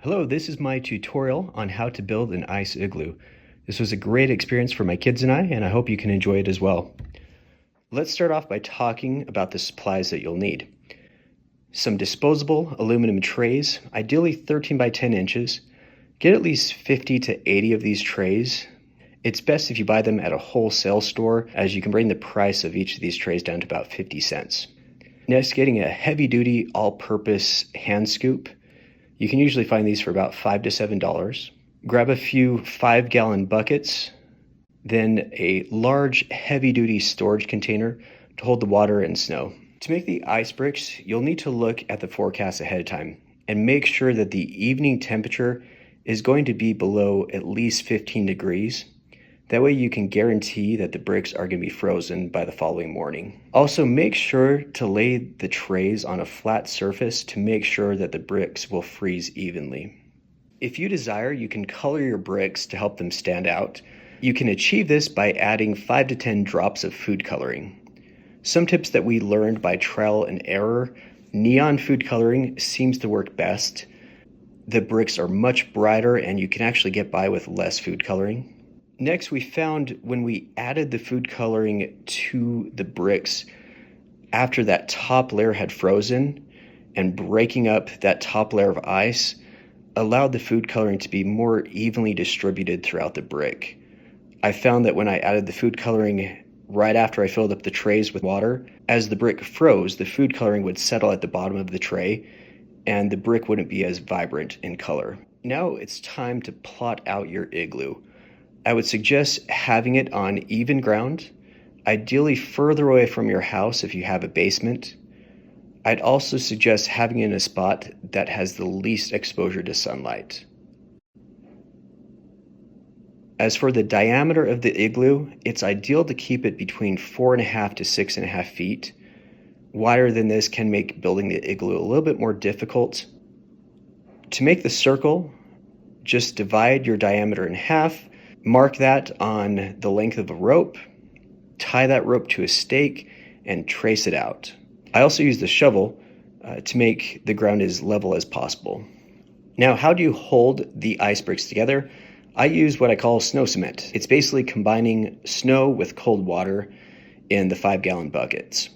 Hello, this is my tutorial on how to build an ice igloo. This was a great experience for my kids and I hope you can enjoy it as well. Let's start off by talking about the supplies that you'll need. Some disposable aluminum trays, ideally 13 by 10 inches. Get at least 50 to 80 of these trays. It's best if you buy them at a wholesale store, as you can bring the price of each of these trays down to about 50 cents. Next, getting a heavy-duty all-purpose hand scoop. You can usually find these for about $5 to $7. Grab a few 5-gallon buckets, then a large heavy-duty storage container to hold the water and snow. To make the ice bricks, you'll need to look at the forecast ahead of time and make sure that the evening temperature is going to be below at least 15 degrees. That way you can guarantee that the bricks are going to be frozen by the following morning. Also, make sure to lay the trays on a flat surface to make sure that the bricks will freeze evenly. If you desire, you can color your bricks to help them stand out. You can achieve this by adding 5 to 10 drops of food coloring. Some tips that we learned by trial and error: neon food coloring seems to work best. The bricks are much brighter and you can actually get by with less food coloring. Next, we found when we added the food coloring to the bricks, after that top layer had frozen, and breaking up that top layer of ice allowed the food coloring to be more evenly distributed throughout the brick. I found that when I added the food coloring right after I filled up the trays with water, as the brick froze, the food coloring would settle at the bottom of the tray and the brick wouldn't be as vibrant in color. Now it's time to plot out your igloo. I would suggest having it on even ground, ideally further away from your house if you have a basement. I'd also suggest having it in a spot that has the least exposure to sunlight. As for the diameter of the igloo, it's ideal to keep it between 4.5 to 6.5 feet. Wider than this can make building the igloo a little bit more difficult. To make the circle, just divide your diameter in half. Mark that on the length of a rope, tie that rope to a stake, and trace it out. I also use the shovel to make the ground as level as possible. Now, how do you hold the ice bricks together? I use what I call snow cement. It's basically combining snow with cold water in the 5-gallon buckets.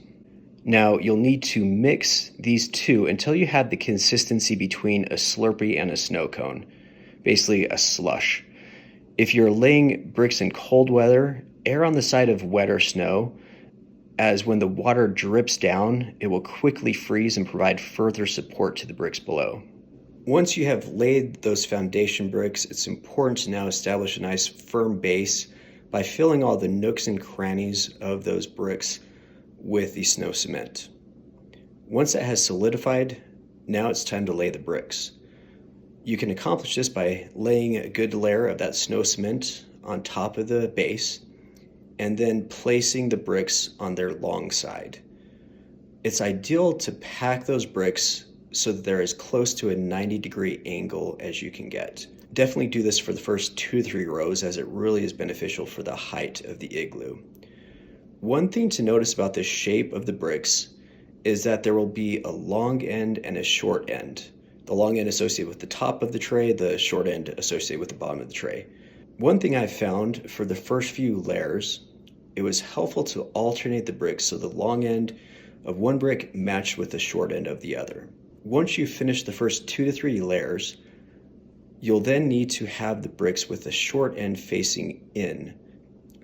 Now, you'll need to mix these two until you have the consistency between a Slurpee and a snow cone, basically a slush. If you're laying bricks in cold weather, err on the side of wetter snow, as when the water drips down, it will quickly freeze and provide further support to the bricks below. Once you have laid those foundation bricks, it's important to now establish a nice firm base by filling all the nooks and crannies of those bricks with the snow cement. Once that has solidified, now it's time to lay the bricks. You can accomplish this by laying a good layer of that snow cement on top of the base and then placing the bricks on their long side. It's ideal to pack those bricks so that they're as close to a 90-degree angle as you can get. Definitely do this for the first 2 to 3 rows, as it really is beneficial for the height of the igloo. One thing to notice about the shape of the bricks is that there will be a long end and a short end. The long end associated with the top of the tray, the short end associated with the bottom of the tray. One thing I found for the first few layers, it was helpful to alternate the bricks so the long end of one brick matched with the short end of the other. Once you finish the first 2 to 3 layers, you'll then need to have the bricks with the short end facing in,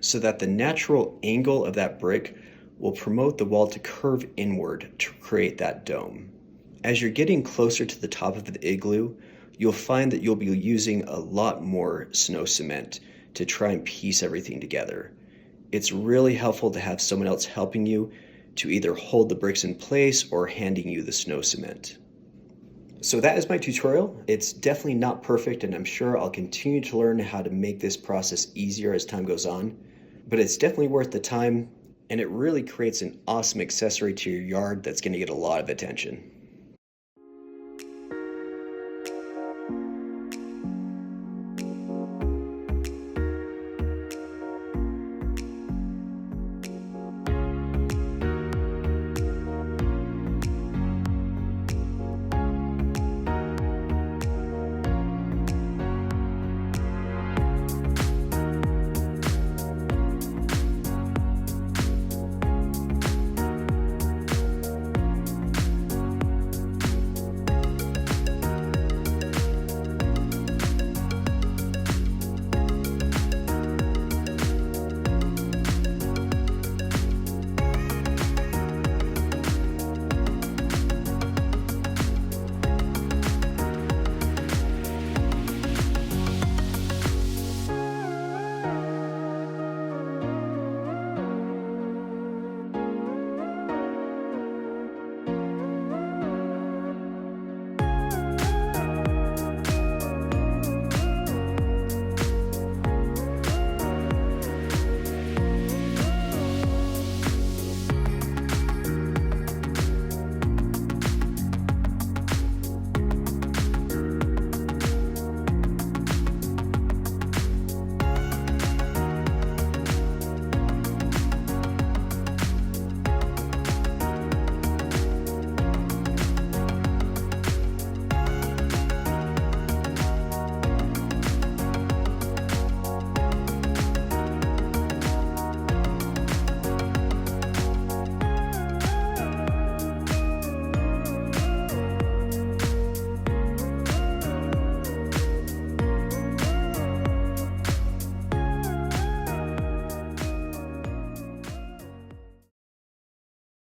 so that the natural angle of that brick will promote the wall to curve inward to create that dome. As you're getting closer to the top of the igloo, you'll find that you'll be using a lot more snow cement to try and piece everything together. It's really helpful to have someone else helping you to either hold the bricks in place or handing you the snow cement. So that is my tutorial. It's definitely not perfect, and I'm sure I'll continue to learn how to make this process easier as time goes on, but it's definitely worth the time, and it really creates an awesome accessory to your yard that's going to get a lot of attention.